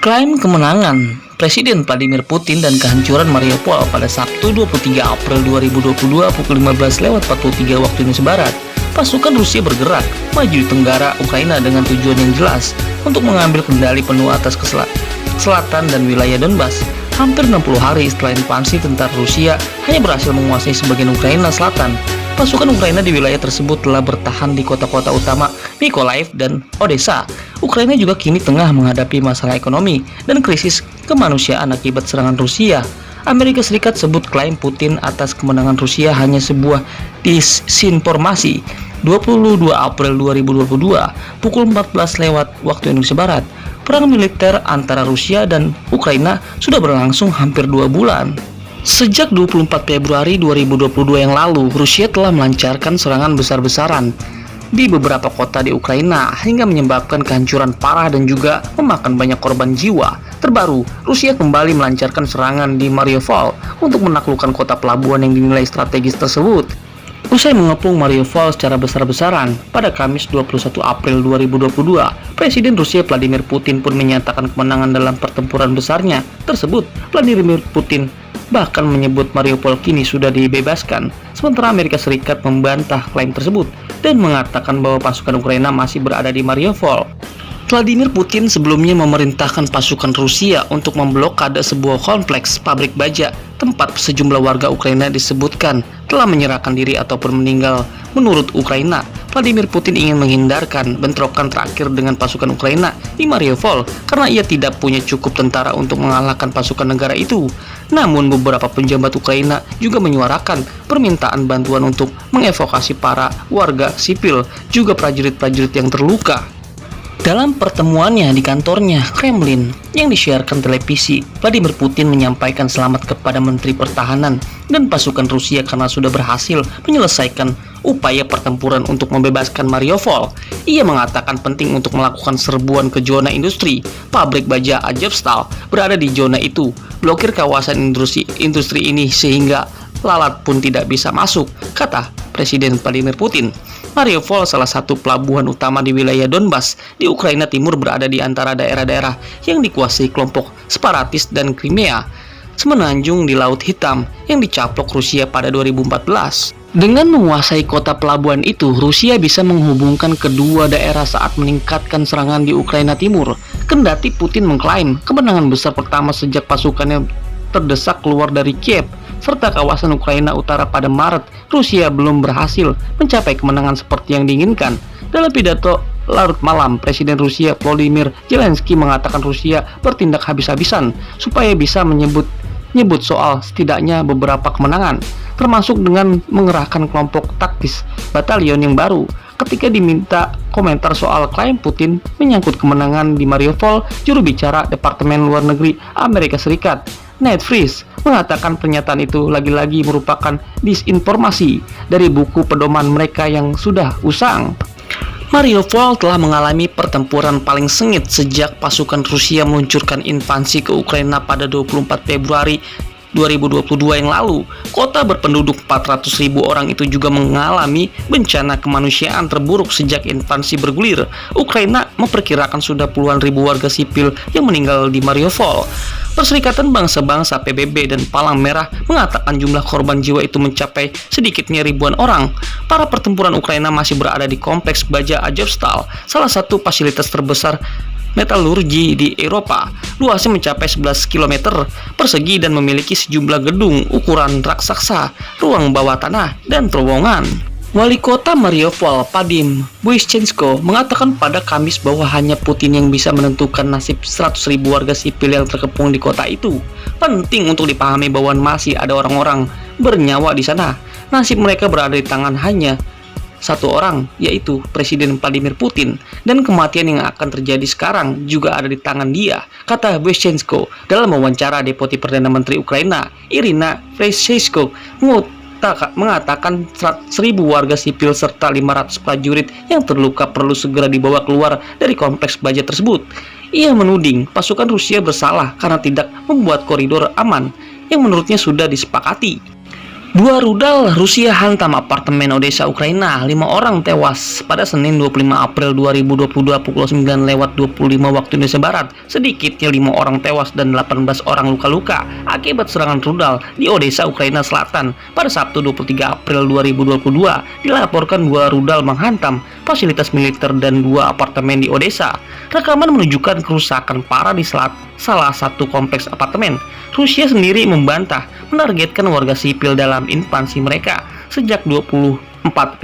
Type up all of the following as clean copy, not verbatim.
Klaim kemenangan Presiden Vladimir Putin dan kehancuran Mariupol pada Sabtu 23 April 2022 pukul 15:43 waktu Indonesia Barat. Pasukan Rusia bergerak maju di tenggara Ukraina dengan tujuan yang jelas untuk mengambil kendali penuh atas selatan dan wilayah Donbas. Hampir 60 hari setelah invasi, tentara Rusia hanya berhasil menguasai sebagian Ukraina Selatan. Pasukan Ukraina di wilayah tersebut telah bertahan di kota-kota utama Mykolaiv dan Odessa. Ukraina juga kini tengah menghadapi masalah ekonomi dan krisis kemanusiaan akibat serangan Rusia. Amerika Serikat sebut klaim Putin atas kemenangan Rusia hanya sebuah disinformasi. 22 April 2022 pukul 14 waktu Indonesia Barat, perang militer antara Rusia dan Ukraina sudah berlangsung hampir 2 bulan. Sejak 24 Februari 2022 yang lalu, Rusia telah melancarkan serangan besar-besaran di beberapa kota di Ukraina hingga menyebabkan kehancuran parah dan juga memakan banyak korban jiwa. Terbaru, Rusia kembali melancarkan serangan di Mariupol untuk menaklukkan kota pelabuhan yang dinilai strategis tersebut. Usai mengepung Mariupol secara besar-besaran pada Kamis 21 April 2022, Presiden Rusia Vladimir Putin pun menyatakan kemenangan dalam pertempuran besarnya tersebut. Vladimir Putin bahkan menyebut Mariupol kini sudah dibebaskan, sementara Amerika Serikat membantah klaim tersebut dan mengatakan bahwa pasukan Ukraina masih berada di Mariupol. Vladimir Putin sebelumnya memerintahkan pasukan Rusia untuk memblokade sebuah kompleks pabrik baja tempat sejumlah warga Ukraina disebutkan telah menyerahkan diri ataupun meninggal. Menurut Ukraina, Vladimir Putin ingin menghindarkan bentrokan terakhir dengan pasukan Ukraina di Mariupol karena ia tidak punya cukup tentara untuk mengalahkan pasukan negara itu. Namun beberapa penjabat Ukraina juga menyuarakan permintaan bantuan untuk mengevakuasi para warga sipil juga prajurit-prajurit yang terluka. Dalam pertemuannya di kantornya Kremlin yang disiarkan televisi, Vladimir Putin menyampaikan selamat kepada Menteri Pertahanan dan pasukan Rusia karena sudah berhasil menyelesaikan upaya pertempuran untuk membebaskan Mariupol. Ia mengatakan penting untuk melakukan serbuan ke zona industri. Pabrik baja Azovstal berada di zona itu. Blokir kawasan industri ini sehingga lalat pun tidak bisa masuk, kata Presiden Vladimir Putin. Mariupol, salah satu pelabuhan utama di wilayah Donbas di Ukraina Timur, berada di antara daerah-daerah yang dikuasai kelompok separatis dan Crimea, semenanjung di Laut Hitam yang dicaplok Rusia pada 2014. Dengan menguasai kota pelabuhan itu, Rusia bisa menghubungkan kedua daerah saat meningkatkan serangan di Ukraina Timur. Kendati Putin mengklaim kemenangan besar pertama sejak pasukannya terdesak keluar dari Kiev serta kawasan Ukraina Utara pada Maret, Rusia belum berhasil mencapai kemenangan seperti yang diinginkan. Dalam pidato larut malam, Presiden Rusia Volodymyr Zelensky mengatakan Rusia bertindak habis-habisan supaya bisa menyebut soal setidaknya beberapa kemenangan, termasuk dengan mengerahkan kelompok taktis batalion yang baru. Ketika diminta komentar soal klaim Putin menyangkut kemenangan di Mariupol, juru bicara Departemen Luar Negeri Amerika Serikat Ned Price mengatakan pernyataan itu lagi-lagi merupakan disinformasi dari buku pedoman mereka yang sudah usang. Mariupol telah mengalami pertempuran paling sengit sejak pasukan Rusia meluncurkan invasi ke Ukraina pada 24 Februari 2022 yang lalu. Kota berpenduduk 400.000 orang itu juga mengalami bencana kemanusiaan terburuk sejak invasi bergulir. Ukraina memperkirakan sudah puluhan ribu warga sipil yang meninggal di Mariupol. Perserikatan Bangsa-Bangsa PBB dan Palang Merah mengatakan jumlah korban jiwa itu mencapai sedikitnya ribuan orang. Para pertempuran Ukraina masih berada di kompleks baja Azovstal, salah satu fasilitas terbesar metalurgi di Eropa. Luasnya mencapai 11 km persegi dan memiliki sejumlah gedung ukuran raksasa, ruang bawah tanah, dan terowongan. Wali kota Mariupol, Vadim Buishchenko, mengatakan pada Kamis bahwa hanya Putin yang bisa menentukan nasib 100.000 warga sipil yang terkepung di kota itu. Penting untuk dipahami bahwa masih ada orang-orang bernyawa di sana. Nasib mereka berada di tangan hanya satu orang, yaitu Presiden Vladimir Putin, dan kematian yang akan terjadi sekarang juga ada di tangan dia, kata Buishchenko dalam wawancara. Deputi Perdana Menteri Ukraina Irina Vereshchuk mengatakan 1.000 warga sipil serta 500 prajurit yang terluka perlu segera dibawa keluar dari kompleks baja tersebut. Ia menuding pasukan Rusia bersalah karena tidak membuat koridor aman yang menurutnya sudah disepakati. Dua rudal Rusia hantam apartemen Odessa, Ukraina. 5 orang tewas pada Senin 25 April 2022 pukul 9:25 waktu Indonesia Barat. Sedikitnya 5 orang tewas dan 18 orang luka-luka akibat serangan rudal di Odessa, Ukraina Selatan. Pada Sabtu 23 April 2022 dilaporkan 2 rudal menghantam fasilitas militer dan 2 apartemen di Odessa. Rekaman menunjukkan kerusakan parah di salah satu kompleks apartemen. Rusia sendiri membantah menargetkan warga sipil dalam invasi mereka sejak 24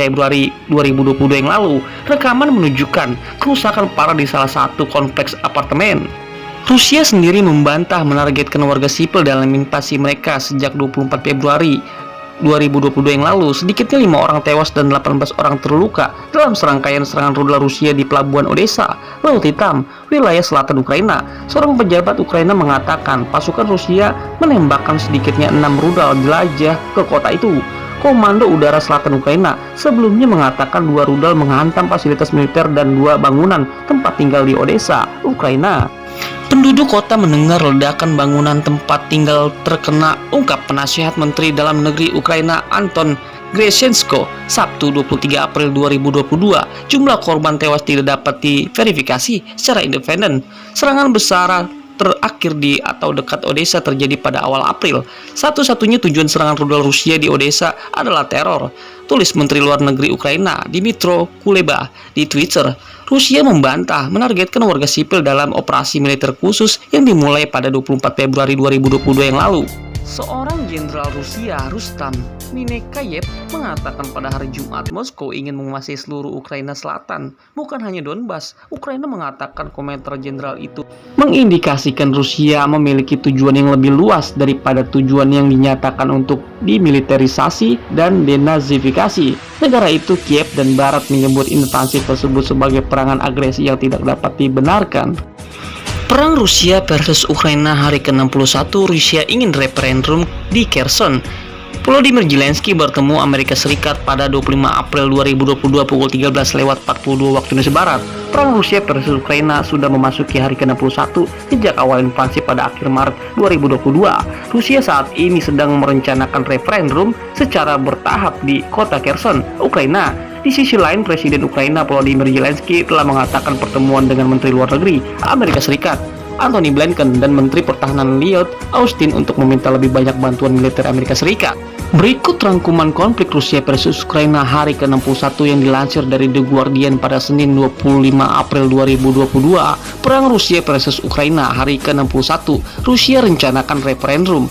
Februari 2022 yang lalu. Rekaman menunjukkan kerusakan parah di salah satu kompleks apartemen. Rusia sendiri membantah menargetkan warga sipil dalam invasi mereka sejak 24 Februari 2022 yang lalu. Sedikitnya 5 orang tewas dan 18 orang terluka dalam serangkaian serangan rudal Rusia di pelabuhan Odessa, Laut Hitam, wilayah selatan Ukraina. Seorang pejabat Ukraina mengatakan pasukan Rusia menembakkan sedikitnya 6 rudal jelajah ke kota itu. Komando Udara Selatan Ukraina sebelumnya mengatakan 2 rudal menghantam fasilitas militer dan 2 bangunan tempat tinggal di Odessa, Ukraina. Penduduk kota mendengar ledakan bangunan tempat tinggal terkena, ungkap penasihat Menteri Dalam Negeri Ukraina Anton Greshenko Sabtu 23 April 2022. Jumlah korban tewas tidak dapat diverifikasi secara independen. Serangan besar terakhir di atau dekat Odessa terjadi pada awal April. Satu-satunya tujuan serangan rudal Rusia di Odessa adalah teror, tulis Menteri Luar Negeri Ukraina Dmytro Kuleba di Twitter. Rusia membantah menargetkan warga sipil dalam operasi militer khusus yang dimulai pada 24 Februari 2022 yang lalu. Seorang jenderal Rusia, Rustam Minekayev, mengatakan pada hari Jumat Moskow ingin menguasai seluruh Ukraina Selatan, bukan hanya Donbas. Ukraina mengatakan komentar jenderal itu mengindikasikan Rusia memiliki tujuan yang lebih luas daripada tujuan yang dinyatakan untuk dimiliterisasi dan denazifikasi. Negara itu, Kiev dan Barat, menyebut invasi tersebut sebagai perangan agresi yang tidak dapat dibenarkan. Perang Rusia versus Ukraina hari ke-61. Rusia ingin referendum di Kherson. Volodymyr Zelensky bertemu Amerika Serikat pada 25 April 2022 pukul 13:42 waktu Indonesia Barat. Perang Rusia versus Ukraina sudah memasuki hari ke-61 sejak awal invasi pada akhir Maret 2022. Rusia saat ini sedang merencanakan referendum secara bertahap di kota Kherson, Ukraina. Di sisi lain, Presiden Ukraina Volodymyr Zelensky telah mengatakan pertemuan dengan Menteri Luar Negeri Amerika Serikat Antony Blinken dan Menteri Pertahanan Lloyd Austin untuk meminta lebih banyak bantuan militer Amerika Serikat. Berikut rangkuman konflik Rusia versus Ukraina hari ke-61 yang dilansir dari The Guardian pada Senin 25 April 2022. Perang Rusia versus Ukraina hari ke-61. Rusia rencanakan referendum.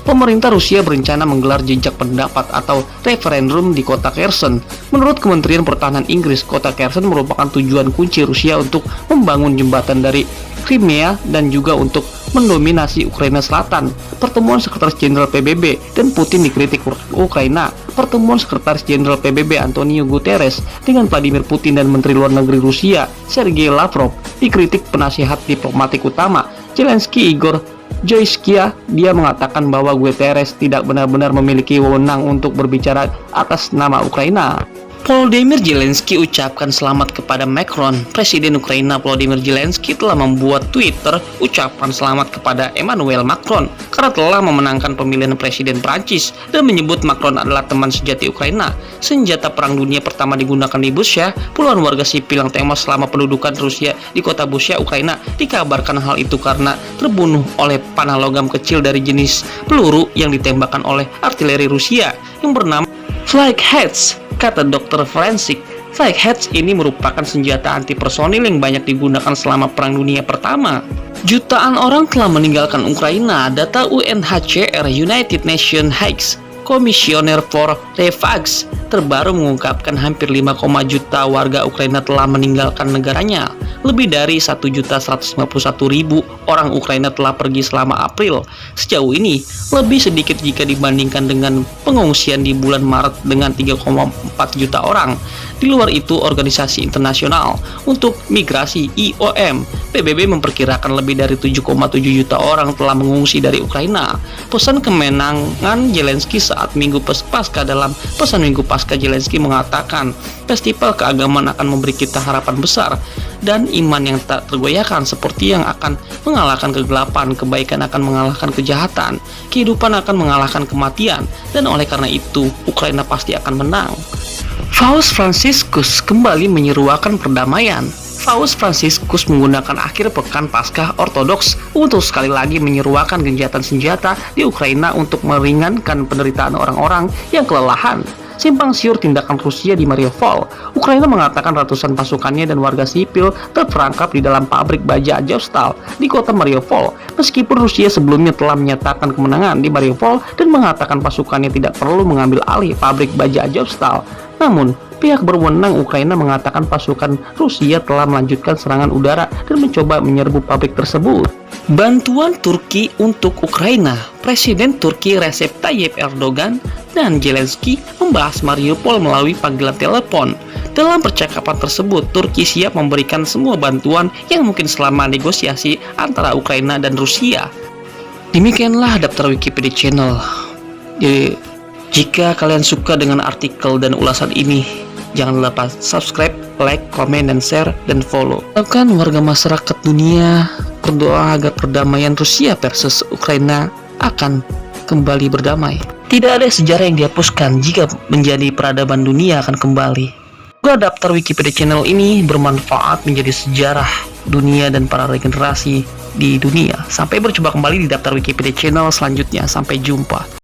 Pemerintah Rusia berencana menggelar jejak pendapat atau referendum di kota Kherson. Menurut Kementerian Pertahanan Inggris, kota Kherson merupakan tujuan kunci Rusia untuk membangun jembatan dari Crimea dan juga untuk mendominasi Ukraina Selatan. Pertemuan Sekretaris Jenderal PBB dan Putin dikritik Ukraina. Pertemuan Sekretaris Jenderal PBB Antonio Guterres dengan Vladimir Putin dan Menteri Luar Negeri Rusia Sergei Lavrov dikritik penasihat diplomatik utama Zelensky Igor Joyskia. Dia mengatakan bahwa Guterres tidak benar-benar memiliki wewenang untuk berbicara atas nama Ukraina. Volodymyr Zelensky ucapkan selamat kepada Macron. Presiden Ukraina Volodymyr Zelensky telah membuat Twitter ucapan selamat kepada Emmanuel Macron karena telah memenangkan pemilihan Presiden Prancis dan menyebut Macron adalah teman sejati Ukraina. Senjata Perang Dunia Pertama digunakan di Bucha. Puluhan warga sipil yang tewas selama pendudukan Rusia di kota Bucha, Ukraina. Dikabarkan hal itu karena terbunuh oleh panah logam kecil dari jenis peluru yang ditembakkan oleh artileri Rusia yang bernama Flakeheads. Kata dokter forensik, Flakeheads ini merupakan senjata anti-personil yang banyak digunakan selama Perang Dunia Pertama. Jutaan orang telah meninggalkan Ukraina. Data UNHCR United Nations High Commissioner for Refugees terbaru mengungkapkan hampir 5, juta warga Ukraina telah meninggalkan negaranya. Lebih dari 1.151.000 orang Ukraina telah pergi selama April. Sejauh ini, lebih sedikit jika dibandingkan dengan pengungsian di bulan Maret dengan 3,4 juta orang. Di luar itu, Organisasi Internasional untuk Migrasi IOM PBB memperkirakan lebih dari 7,7 juta orang telah mengungsi dari Ukraina. Pesan kemenangan Zelensky saat Minggu Pasca. Dalam pesan Minggu Pasca, Zelensky mengatakan festival keagamaan akan memberi kita harapan besar. dan iman yang tak tergoyahkan, seperti yang akan mengalahkan kegelapan, kebaikan akan mengalahkan kejahatan, kehidupan akan mengalahkan kematian, dan oleh karena itu Ukraina pasti akan menang. Paus Fransiskus kembali menyeruakan perdamaian. Paus Fransiskus menggunakan akhir pekan Paskah Ortodoks untuk sekali lagi menyeruakan gencatan senjata di Ukraina untuk meringankan penderitaan orang-orang yang kelelahan. Simpang siur tindakan Rusia di Mariupol, Ukraina mengatakan ratusan pasukannya dan warga sipil terperangkap di dalam pabrik baja Azovstal di kota Mariupol. Meskipun Rusia sebelumnya telah menyatakan kemenangan di Mariupol dan mengatakan pasukannya tidak perlu mengambil alih pabrik baja Azovstal, namun pihak berwenang Ukraina mengatakan pasukan Rusia telah melanjutkan serangan udara dan mencoba menyerbu pabrik tersebut. Bantuan Turki untuk Ukraina. Presiden Turki Recep Tayyip Erdogan dan Zelensky membahas Mariupol melalui panggilan telepon. Dalam percakapan tersebut, Turki siap memberikan semua bantuan yang mungkin selama negosiasi antara Ukraina dan Rusia. Demikianlah daftar Wikipedia Channel. Jika kalian suka dengan artikel dan ulasan ini, jangan lupa subscribe, like, komen, dan share, dan follow. Bahkan warga masyarakat dunia berdoa agar perdamaian Rusia versus Ukraina akan kembali berdamai. Tidak ada sejarah yang dihapuskan jika menjadi peradaban dunia akan kembali. Semoga daftar Wikipedia Channel ini bermanfaat menjadi sejarah dunia dan para regenerasi di dunia. Sampai berjumpa kembali di daftar Wikipedia Channel selanjutnya. Sampai jumpa.